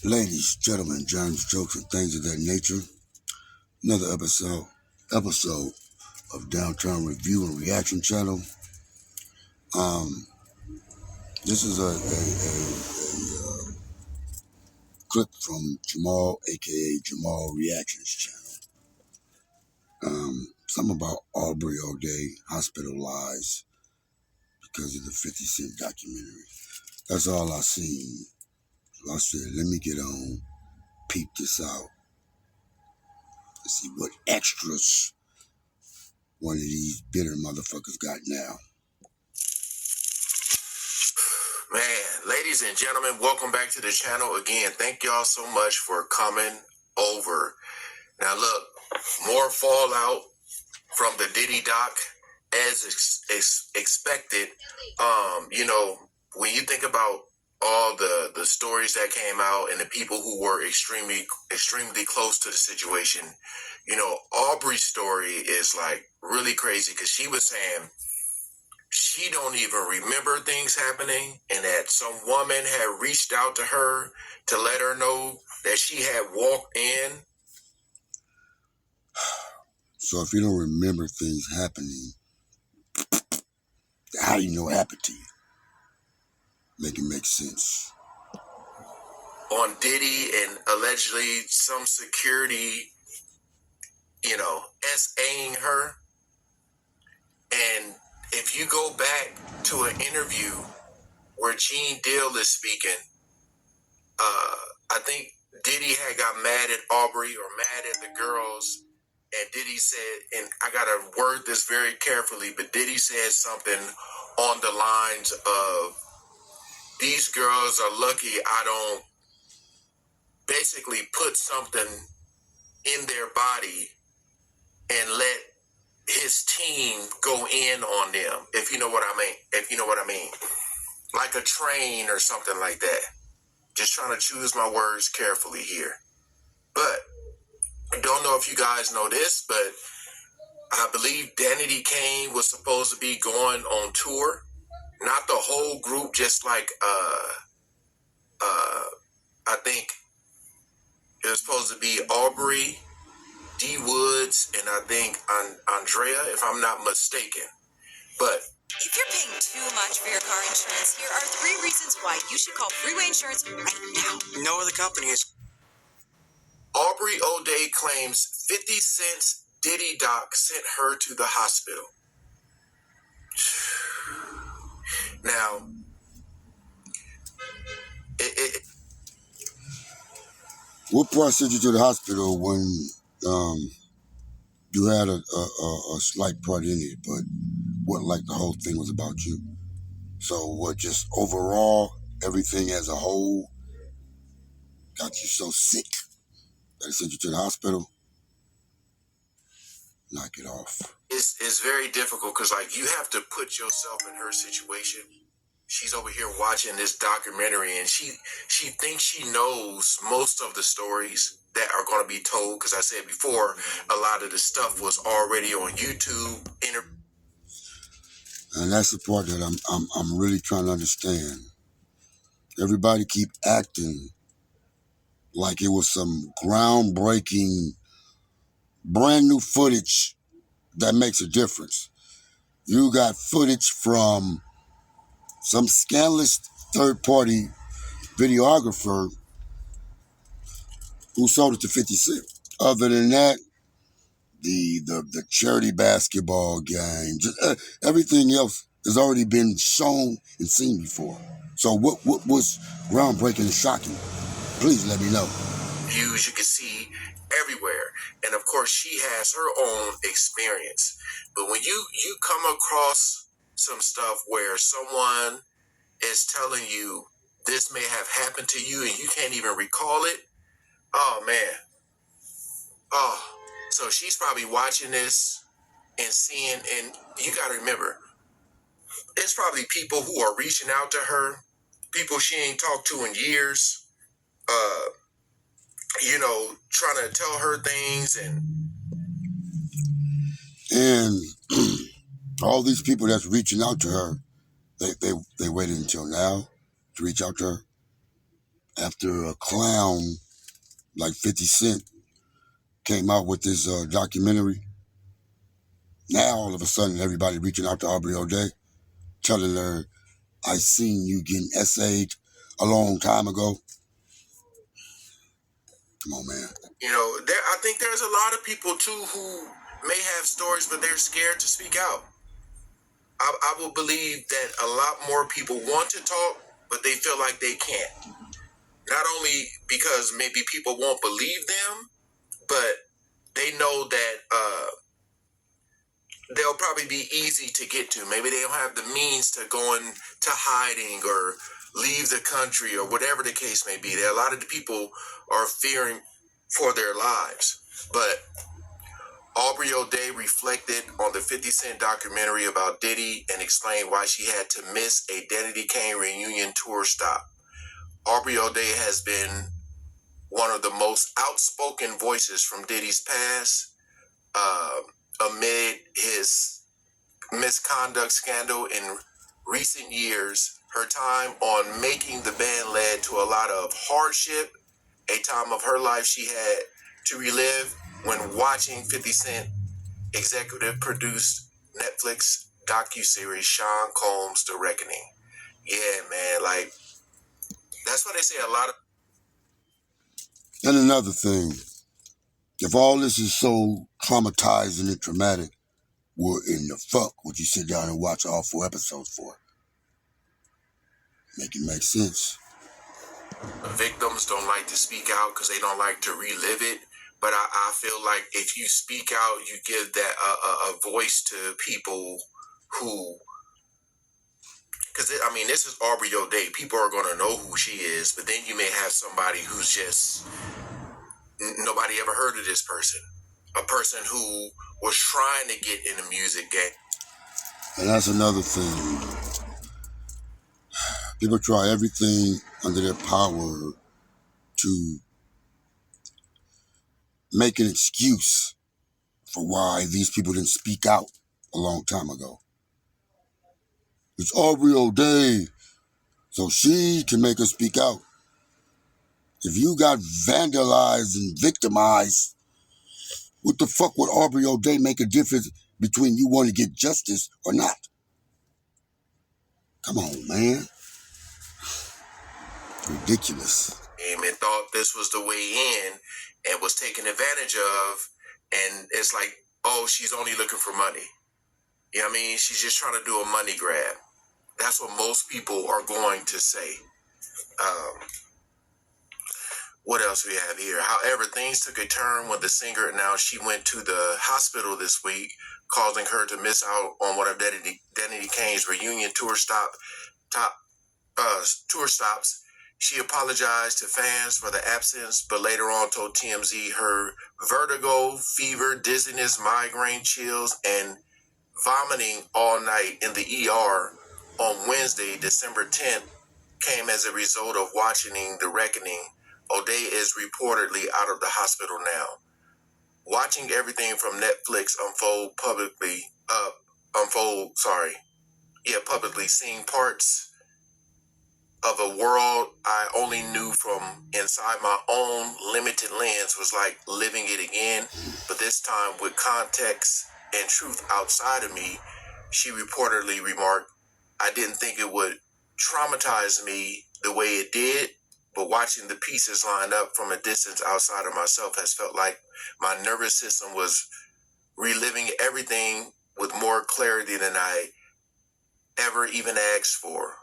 Ladies, gentlemen, germs, jokes, and things of that nature. Another episode of Downtown Review and Reaction Channel. This is a clip from Jamal, aka Jamal Reactions Channel. Something about Aubrey O, hospitalized because of the 50 Cent documentary. That's all I seen. So I said, let me get on, peep this out, and see what extras one of these bitter motherfuckers got now. Man, ladies and gentlemen, welcome back to the channel again. Thank y'all so much for coming over. Now look, more fallout from the Diddy doc as expected. When you think about all the stories that came out and the people who were extremely close to the situation, Aubrey's story is like really crazy because she was saying she don't even remember things happening and that some woman had reached out to her to let her know that she had walked in. So if you don't remember things happening, how do you know it happened to you? Make it make sense. On Diddy and allegedly some security, SAing her. And if you go back to an interview where Gene Deal is speaking, I think Diddy had got mad at Aubrey or mad at the girls. And Diddy said, and I got to word this very carefully, but Diddy said something on the lines of, these girls are lucky I don't basically put something in their body and let his team go in on them, if you know what I mean. Like a train or something like that. Just trying to choose my words carefully here. But I don't know if you guys know this, but I believe Danity Kane was supposed to be going on tour. Not the whole group, just like I think it was supposed to be Aubrey, D Woods, and I think Andrea, if I'm not mistaken. But if you're paying too much for your car insurance, here are 3 reasons why you should call Freeway Insurance right now. No other company is. Aubrey O'Day claims 50 Cent's Diddy doc sent her to the hospital. Now, What part sent you to the hospital when you had a slight part in it, but what, like the whole thing was about you? So what, just overall, everything as a whole got you so sick that it sent you to the hospital? Knock it off. It's very difficult because, like, you have to put yourself in her situation. She's over here watching this documentary and she thinks she knows most of the stories that are going to be told, because I said before, a lot of the stuff was already on YouTube. And that's the part that I'm really trying to understand. Everybody keep acting like it was some groundbreaking, brand new footage that makes a difference. You got footage from some scandalous third-party videographer who sold it to 50 Cent. Other than that, the charity basketball game, just everything else has already been shown and seen before. So what was groundbreaking and shocking? Please let me know. Views you can see everywhere, and of course she has her own experience. But when you come across some stuff where someone is telling you this may have happened to you and you can't even recall it, oh man. So she's probably watching this and seeing, and you got to remember, it's probably people who are reaching out to her, people she ain't talked to in years, trying to tell her things, and all these people that's reaching out to her, they waited until now to reach out to her. after a clown like 50 Cent came out with this documentary. Now, all of a sudden, everybody reaching out to Aubrey O, telling her, I seen you getting essayed a long time ago. Come on, man. You know, I think there's a lot of people, too, who may have stories, but they're scared to speak out. I will believe that a lot more people want to talk, but they feel like they can't. Not only because maybe people won't believe them, but they know that they'll probably be easy to get to. Maybe they don't have the means to go into hiding or leave the country or whatever the case may be. There, a lot of the people are fearing for their lives. But Aubrey O reflected on the 50 Cent documentary about Diddy and explained why she had to miss a Diddy Kane reunion tour stop. Aubrey O has been one of the most outspoken voices from Diddy's past, amid his misconduct scandal in recent years. Her time on making the band led to a lot of hardship, a time of her life she had to relive when watching 50 Cent executive produced Netflix docuseries Sean Combs' The Reckoning. Yeah, man, like, that's why they say a lot of... And another thing, if all this is so traumatizing and traumatic, what in the fuck would you sit down and watch all 4 episodes for? Make it make sense. Victims don't like to speak out because they don't like to relive it. But I feel like if you speak out, you give that a voice to people who... Because, I mean, this is Aubrey O. People are going to know who she is. But then you may have somebody who's just... Nobody ever heard of this person. A person who was trying to get in the music game. And that's another thing. People try everything under their power to make an excuse for why these people didn't speak out a long time ago. It's Aubrey O, so she can make us speak out. If you got vandalized and victimized, what the fuck would Aubrey O make a difference between you wanting to get justice or not? Come on, man. Ridiculous. And thought this was the way in and was taken advantage of. And it's like, oh, she's only looking for money. You know what I mean? She's just trying to do a money grab. That's what most people are going to say. What else we have here? However, things took a turn when the singer announced she went to the hospital this week, causing her to miss out on one of Diddy Kane's reunion tour stops. She apologized to fans for the absence, but later on told TMZ her vertigo, fever, dizziness, migraine, chills, and vomiting all night in the ER on Wednesday, December 10th, came as a result of watching The Reckoning. O'Day is reportedly out of the hospital now. Watching everything from Netflix publicly, seeing parts of a world I only knew from inside my own limited lens was like living it again, but this time with context and truth outside of me. She reportedly remarked, I didn't think it would traumatize me the way it did, but watching the pieces line up from a distance outside of myself has felt like my nervous system was reliving everything with more clarity than I ever even asked for.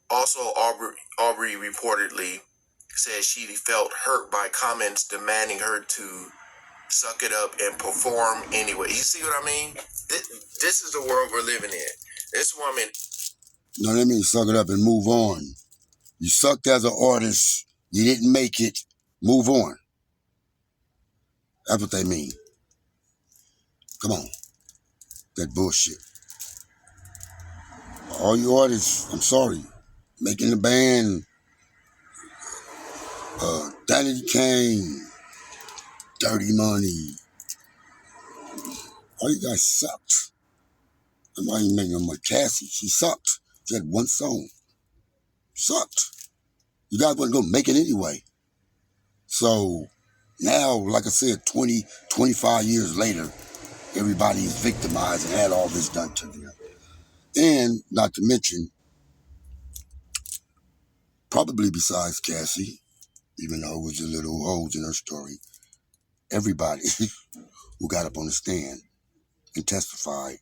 Also, Aubrey reportedly said she felt hurt by comments demanding her to suck it up and perform anyway. You see what I mean? This is the world we're living in. This woman... No, that means suck it up and move on. You sucked as an artist. You didn't make it. Move on. That's what they mean. Come on. That bullshit. All you artists, I'm sorry. Making the band, Diddy Kane, Dirty Money. All you guys sucked. I'm not even making no more Cassie. She sucked. She had one song. Sucked. You guys wasn't going to make it anyway. So now, like I said, 20, 25 years later, everybody is victimized and had all this done to them. And not to mention, probably besides Cassie, even though it was a little holes in her story, everybody who got up on the stand and testified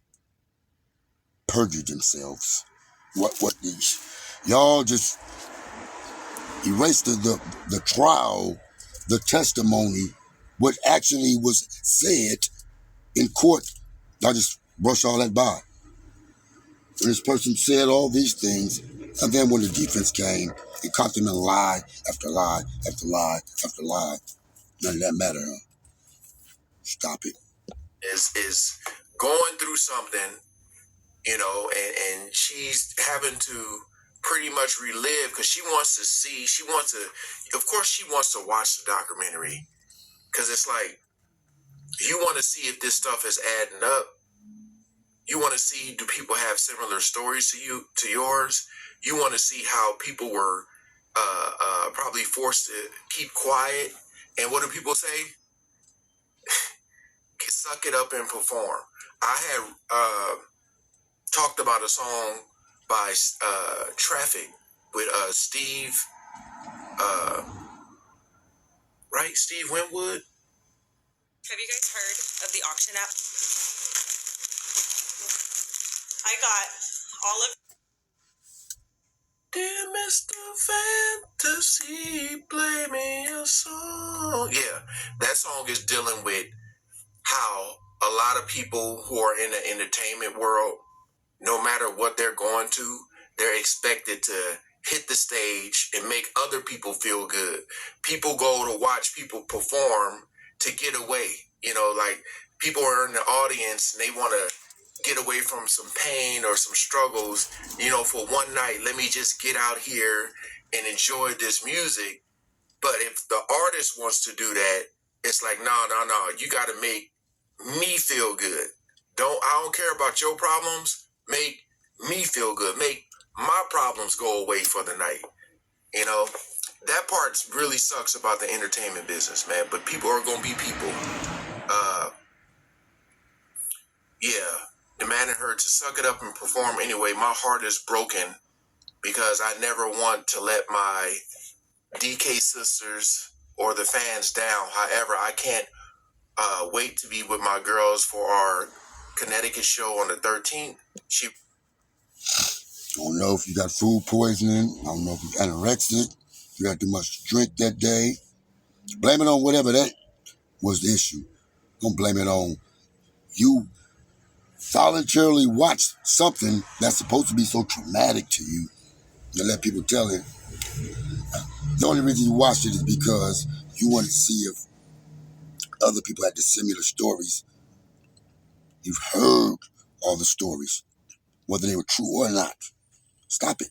perjured themselves. What y'all just erased the trial, the testimony, what actually was said in court. Y'all just brush all that by. And this person said all these things, and then when the defense came, it caught them in lie after lie after lie after lie. None of that matter, huh? Stop it. Is going through something, you know, and she's having to pretty much relive because she wants to, of course she wants to watch the documentary because it's like, you want to see if this stuff is adding up. You want to see, do people have similar stories to yours? You want to see how people were probably forced to keep quiet. And what do people say? Suck it up and perform. I had talked about a song by Traffic with Steve, right? Steve Winwood. Have you guys heard of the auction app? I got all of... Dear Mr. Fantasy, play me a song. Yeah, that song is dealing with how a lot of people who are in the entertainment world, no matter what they're going to, they're expected to hit the stage and make other people feel good. People go to watch people perform to get away. You know, like people are in the audience and they want to get away from some pain or some struggles, you know, for one night. Let me just get out here and enjoy this music. But if the artist wants to do that, it's like, no, you got to make me feel good. I don't care about your problems. Make me feel good. Make my problems go away for the night. You know, that part really sucks about the entertainment business, man. But people are going to be people. Yeah, demanding her to suck it up and perform anyway. My heart is broken because I never want to let my DK sisters or the fans down. However, I can't wait to be with my girls for our Connecticut show on the 13th. I don't know if you got food poisoning. I don't know if you're anorexic. You got too much to drink that day. Blame it on whatever that was the issue. Don't blame it on you voluntarily watched something that's supposed to be so traumatic to you and let people tell it. The only reason you watched it is because you wanted to see if other people had the similar stories. You've heard all the stories, whether they were true or not. Stop it.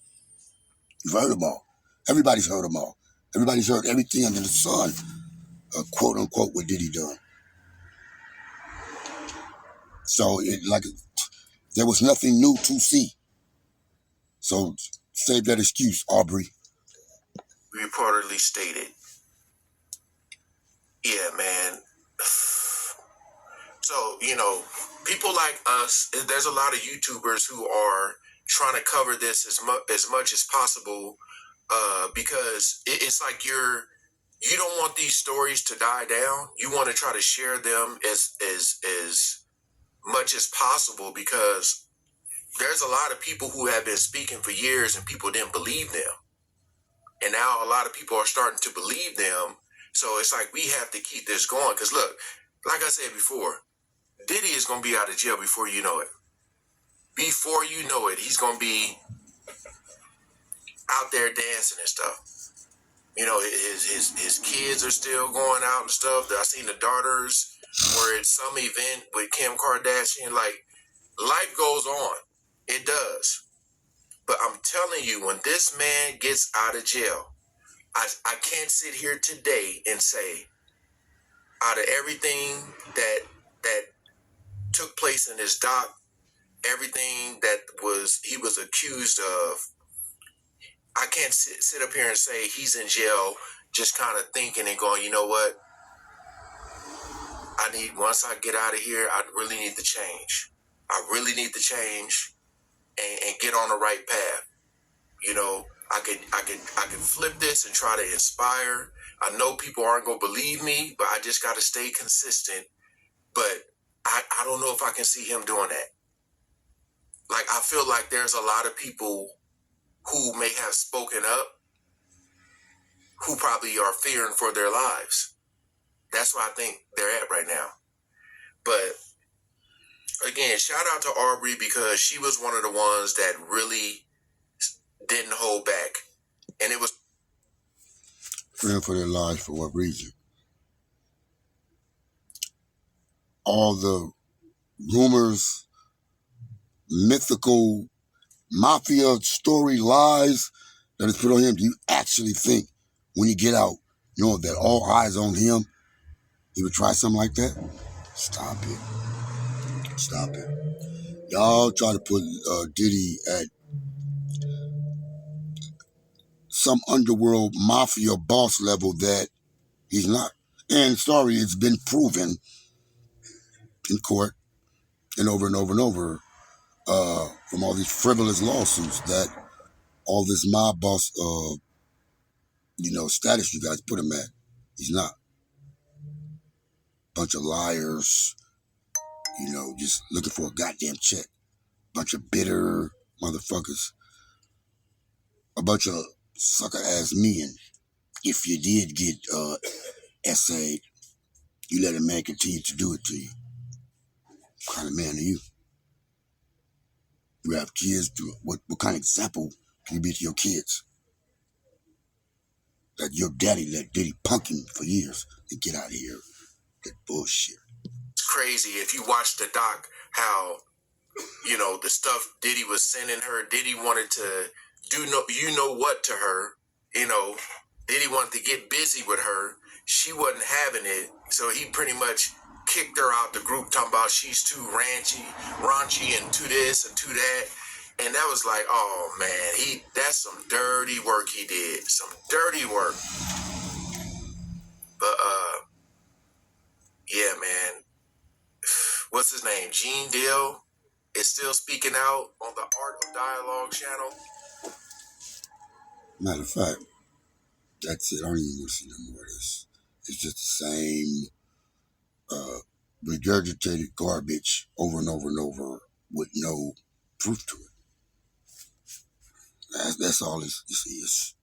You've heard them all. Everybody's heard them all. Everybody's heard everything under the sun, quote unquote, what Diddy done. So there was nothing new to see. So save that excuse, Aubrey. Reportedly stated. Yeah, man. So, you know, people like us, there's a lot of YouTubers who are trying to cover this as much as possible because it's like you don't want these stories to die down. You want to try to share them as much as possible because there's a lot of people who have been speaking for years and people didn't believe them. And now a lot of people are starting to believe them. So it's like we have to keep this going. Because look, like I said before, Diddy is going to be out of jail before you know it. Before you know it, he's going to be out there dancing and stuff. You know, his kids are still going out and stuff. I seen the daughters were at some event with Kim Kardashian. Like, life goes on. It does. But I'm telling you, when this man gets out of jail, I can't sit here today and say, out of everything that took place in this doc, everything that he was accused of, I can't sit up here and say he's in jail just kind of thinking and going, you know what? Once I get out of here, I really need to change. I really need to change and get on the right path. You know, I could flip this and try to inspire. I know people aren't going to believe me, but I just got to stay consistent. But I don't know if I can see him doing that. Like, I feel like there's a lot of people who may have spoken up who probably are fearing for their lives. That's where I think they're at right now. But again, shout out to Aubrey because she was one of the ones that really didn't hold back. And it was fearing for their lives for what reason? All the rumors, mythical mafia story lies that is put on him. Do you actually think when you get out, you know, that all eyes on him, he would try something like that? Stop it. Stop it. Y'all try to put Diddy at some underworld mafia boss level that he's not. And sorry, it's been proven in court and over and over and over from all these frivolous lawsuits that all this mob boss, status you guys put him at, he's not. Bunch of liars, just looking for a goddamn check. Bunch of bitter motherfuckers. A bunch of sucker ass men. If you did get essayed, you let a man continue to do it to you. What kind of man are you? You have kids. What kind of example can you be to your kids? That your daddy let Diddy punk him for years and get out of here. That bullshit. It's crazy if you watch the doc how, the stuff Diddy was sending her. Diddy wanted to do what to her. Diddy wanted to get busy with her. She wasn't having it. So he pretty much kicked her out the group talking about she's too raunchy and too this and too that. And that was like, oh man, that's some dirty work he did. Some dirty work. But yeah, man. What's his name? Gene Deal is still speaking out on the Art of Dialogue channel. Matter of fact, that's it. I don't even want to see no more of this. It's just the same regurgitated garbage over and over and over with no proof to it. That's all this is.